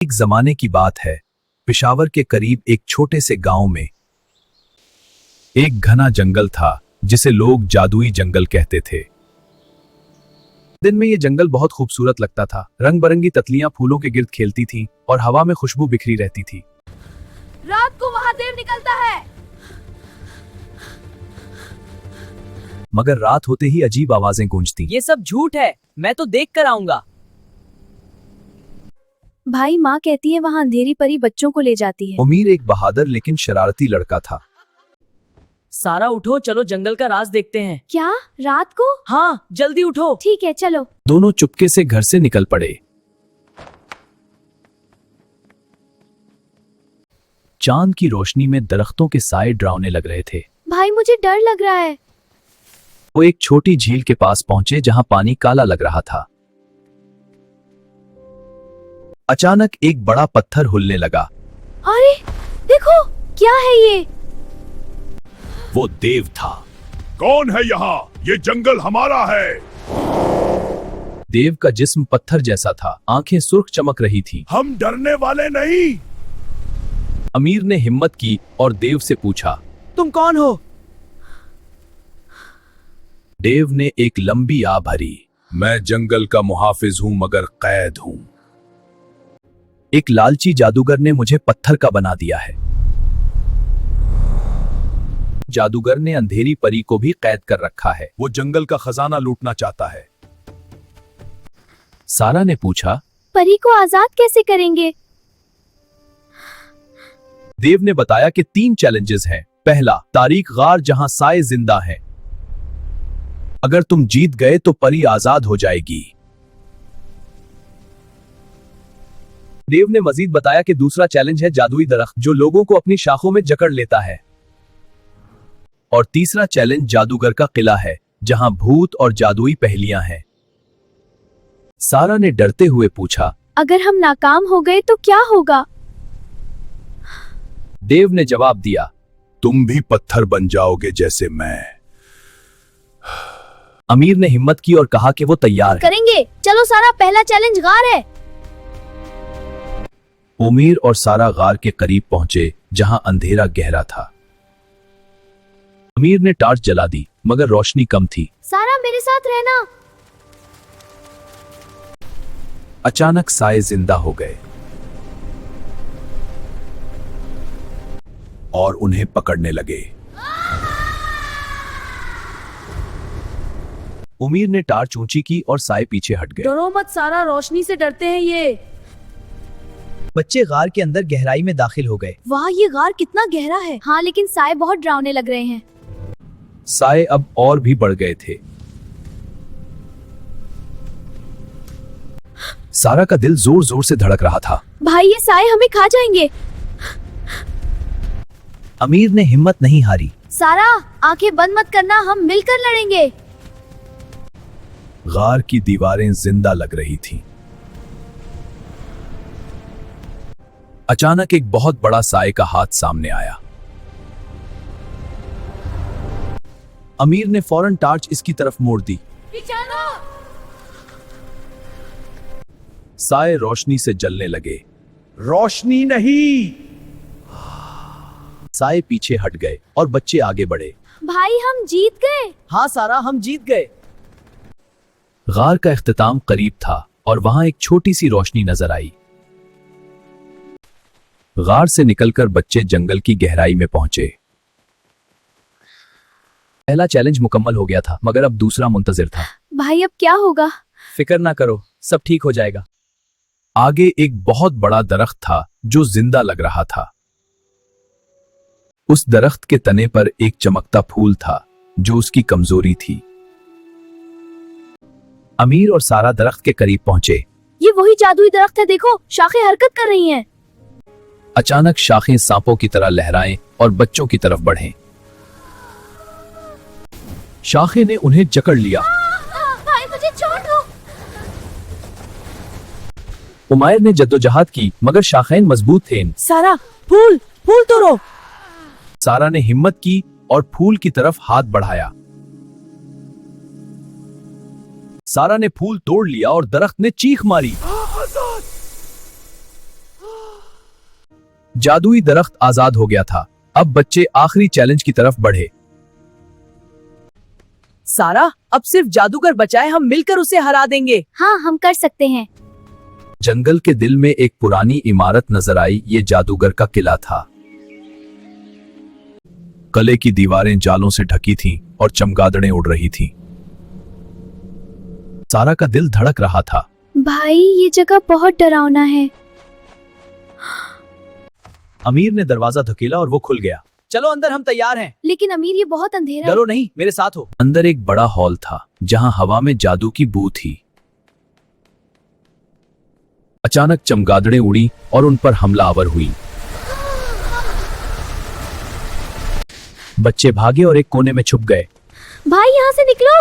एक जमाने की बात है, पेशावर के करीब एक छोटे से गांव में एक घना जंगल था जिसे लोग जादुई जंगल कहते थे। दिन में ये जंगल बहुत खूबसूरत लगता था। रंग बिरंगी तितलियां फूलों के गिर्द खेलती थीं और हवा में खुशबू बिखरी रहती थी। रात को वहां देव निकलता है। मगर रात होते ही अजीब आवाजें गूंजती। ये सब झूठ है, मैं तो देख कर आऊंगा। भाई, माँ कहती है वहाँ अंधेरी परी बच्चों को ले जाती है। उमीर एक बहादुर लेकिन शरारती लड़का था। सारा उठो, चलो जंगल का राज देखते हैं। क्या, रात को? हाँ, जल्दी उठो। ठीक है, चलो। दोनों चुपके से घर से निकल पड़े। चांद की रोशनी में दरख्तों के साए डरावने लग रहे थे। भाई, मुझे डर लग रहा है। वो एक छोटी झील के पास पहुंचे जहां पानी काला लग रहा था। अचानक एक बड़ा पत्थर हिलने लगा। अरे देखो, क्या है ये? वो देव था। कौन है यहाँ? ये जंगल हमारा है। देव का जिस्म पत्थर जैसा था, आंखें सुर्ख चमक रही थी। हम डरने वाले नहीं। अमीर ने हिम्मत की और देव से पूछा, तुम कौन हो? देव ने एक लंबी आ भरी। मैं जंगल का मुहाफिज हूँ मगर कैद हूँ। एक लालची जादूगर ने मुझे पत्थर का बना दिया है। जादूगर ने अंधेरी परी को भी कैद कर रखा है। वो जंगल का खजाना लूटना चाहता है। सारा ने पूछा, परी को आजाद कैसे करेंगे? देव ने बताया कि 3 चैलेंजेस हैं। पहला, तारीख गार जहां साए जिंदा हैं। अगर तुम जीत गए तो परी आजाद हो जाएगी। देव ने मजीद बताया कि दूसरा चैलेंज है जादुई दरख्त जो लोगों को अपनी शाखों में जकड़ लेता है। और तीसरा चैलेंज जादूगर का किला है जहां भूत और जादुई पहेलियां हैं। सारा ने डरते हुए पूछा, अगर हम नाकाम हो गए तो क्या होगा? देव ने जवाब दिया, तुम भी पत्थर बन जाओगे जैसे मैं। अमीर ने हिम्मत की और कहा कि वो तैयार है। करेंगे, चलो सारा, पहला चैलेंज गार है। उमीर और सारा गार के करीब पहुंचे जहां अंधेरा गहरा था। अमीर ने टार्च जला दी मगर रोशनी कम थी। सारा, मेरे साथ रहना। अचानक साए जिंदा हो गए और उन्हें पकड़ने लगे। उमीर ने टार्च ऊंची की और साए पीछे हट गए। डरो मत सारा, रोशनी से डरते हैं ये। बच्चे गार के अंदर गहराई में दाखिल हो गए। वाह, ये गार कितना गहरा है। हाँ, लेकिन साए बहुत डरावने लग रहे हैं। साए अब और भी बढ़ गए थे। सारा का दिल जोर जोर से धड़क रहा था। भाई, ये साए हमें खा जाएंगे। अमीर ने हिम्मत नहीं हारी। सारा, आंखें बंद मत करना, हम मिलकर लड़ेंगे। गार की दीवारें जिंदा लग रही थीं। अचानक एक बहुत बड़ा साए का हाथ सामने आया। अमीर ने फौरन टार्च इसकी तरफ मोड़ दी। साए रोशनी से जलने लगे। रोशनी नहीं। साए पीछे हट गए और बच्चे आगे बढ़े। भाई, हम जीत गए। हाँ सारा, हम जीत गए। गार का इख्तिताम करीब था और वहां एक छोटी सी रोशनी नजर आई। गार से निकलकर बच्चे जंगल की गहराई में पहुंचे। पहला चैलेंज मुकम्मल हो गया था मगर अब दूसरा मुंतजिर था। भाई, अब क्या होगा? फिक्र ना करो, सब ठीक हो जाएगा। आगे एक बहुत बड़ा दरख्त था जो जिंदा लग रहा था। उस दरख्त के तने पर एक चमकता फूल था जो उसकी कमजोरी थी। अमीर और सारा दरख्त के करीब पहुंचे। ये वही जादुई दरख्त है, देखो, शाखें हरकत कर रही हैं। अचानक शाखें सांपों की तरह लहराएं और बच्चों की तरफ बढ़ें। शाखें ने उन्हें जकड़ लिया। भाई, मुझे छोड़ दो। उमैर ने जद्दोजहद की मगर शाखें मजबूत थे। सारा, फूल फूल तोड़ो। सारा ने हिम्मत की और फूल की तरफ हाथ बढ़ाया। सारा ने फूल तोड़ लिया और दरख्त ने चीख मारी। जादुई दरख्त आजाद हो गया था। अब बच्चे आखिरी चैलेंज की तरफ बढ़े। सारा, अब सिर्फ जादूगर बचाए, हम मिलकर उसे हरा देंगे। हाँ, हम कर सकते हैं। जंगल के दिल में एक पुरानी इमारत नजर आई। ये जादूगर का किला था। किले की दीवारें जालों से ढकी थीं और चमगादड़ें उड़ रही थीं। सारा का दिल धड़क रहा था। भाई, ये जगह बहुत डरावना है। अमीर ने दरवाजा धकेला और वो खुल गया। चलो अंदर, हम तैयार हैं। लेकिन अमीर, ये बहुत अंधेरा है। डरो नहीं, मेरे साथ हो। अंदर एक बड़ा हॉल था जहां हवा में जादू की बू थी। अचानक चमगादड़ें उड़ी और उन पर हमलावर हुई। बच्चे भागे और एक कोने में छुप गए। भाई, यहाँ से निकलो।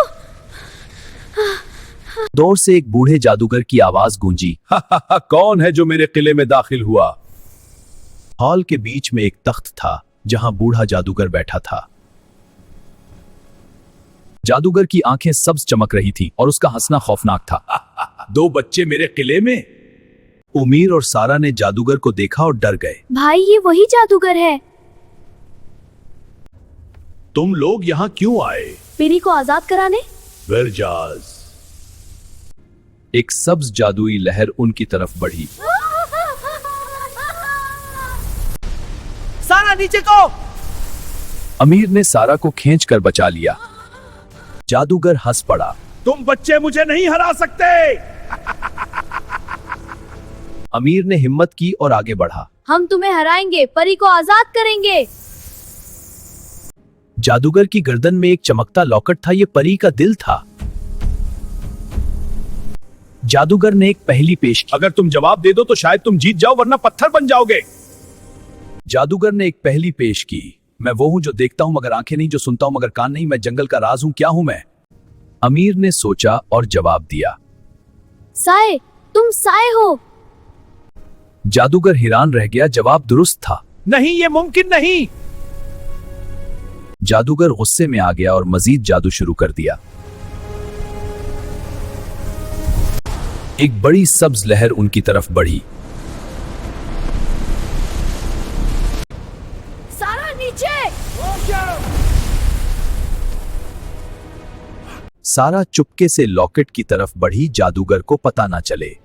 दूर से एक बूढ़े जादूगर की आवाज गूंजी। कौन है जो मेरे किले में दाखिल हुआ? हॉल के बीच में एक तख्त था जहां बूढ़ा जादूगर बैठा था। जादूगर की आंखें सब्ज चमक रही थी और उसका हंसना खौफनाक था। 2 बच्चे मेरे किले में? उमीर और सारा ने जादूगर को देखा और डर गए। भाई, ये वही जादूगर है। तुम लोग यहाँ क्यों आए? पेरी को आजाद कराने। विरजाज। एक सब्ज जादुई लहर उनकी तरफ बढ़ी। सारा, नीचे को। अमीर ने सारा को खींचकर बचा लिया। जादूगर हंस पड़ा। तुम बच्चे मुझे नहीं हरा सकते। अमीर ने हिम्मत की और आगे बढ़ा। हम तुम्हें हराएंगे, परी को आजाद करेंगे। जादूगर की गर्दन में एक चमकता लॉकेट था। ये परी का दिल था। जादूगर ने एक पहेली पेश की। अगर तुम जवाब दे दो तो शायद तुम जीत जाओ, वरना पत्थर बन जाओगे। जादूगर ने एक पहेली पेश की। मैं वो हूं जो देखता हूं मगर आंखें नहीं, जो सुनता हूं मगर कान नहीं, मैं जंगल का राज हूं, क्या हूं मैं? अमीर ने सोचा और जवाब दिया, साए, तुम साए हो। जादूगर हैरान रह गया। जवाब दुरुस्त था। नहीं, ये मुमकिन नहीं। जादूगर गुस्से में आ गया और मजीद जादू शुरू कर दिया। एक बड़ी सब्ज लहर उनकी तरफ बढ़ी। सारा, नीचे। सारा चुपके से लॉकेट की तरफ बढ़ी, जादूगर को पता ना चले।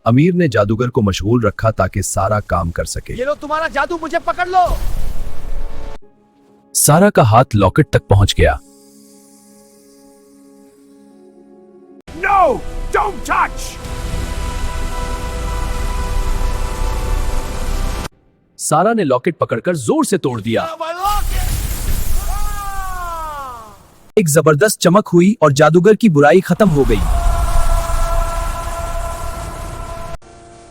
अमीर ने जादूगर को मशगूल रखा ताकि सारा काम कर सके। ये लो तुम्हारा जादू, मुझे पकड़ लो। सारा का हाथ लॉकेट तक पहुंच गया। No, don't touch. सारा ने लॉकेट पकड़कर जोर से तोड़ दिया। एक जबरदस्त चमक हुई और जादूगर की बुराई खत्म हो गई।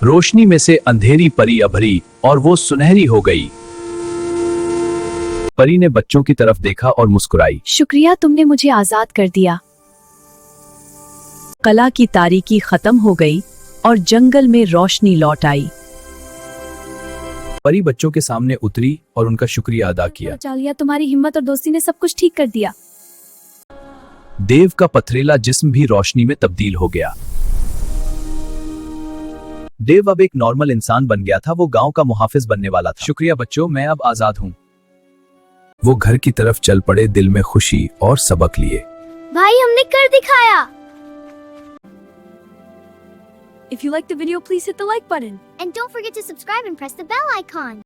रोशनी में से अंधेरी परी अभरी और वो सुनहरी हो गई। परी ने बच्चों की तरफ देखा और मुस्कुराई। शुक्रिया, तुमने मुझे आजाद कर दिया। कला की तारीकी खत्म हो गई और जंगल में रोशनी लौट आई। परी बच्चों के सामने उतरी और उनका शुक्रिया अदा किया। बचा लिया, तुम्हारी हिम्मत और दोस्ती ने सब कुछ ठीक कर दिया। देव का पथरीला जिस्म भी रोशनी में तब्दील हो गया। देव अब एक नॉर्मल इंसान बन गया था। वो गांव का मुहाफिज बनने वाला था। शुक्रिया बच्चों, मैं अब आजाद हूं। वो घर की तरफ चल पड़े, दिल में खुशी और सबक लिए। भाई, हमने कर दिखाया। If you liked the video, please hit the like button. And don't forget to subscribe and press the bell icon.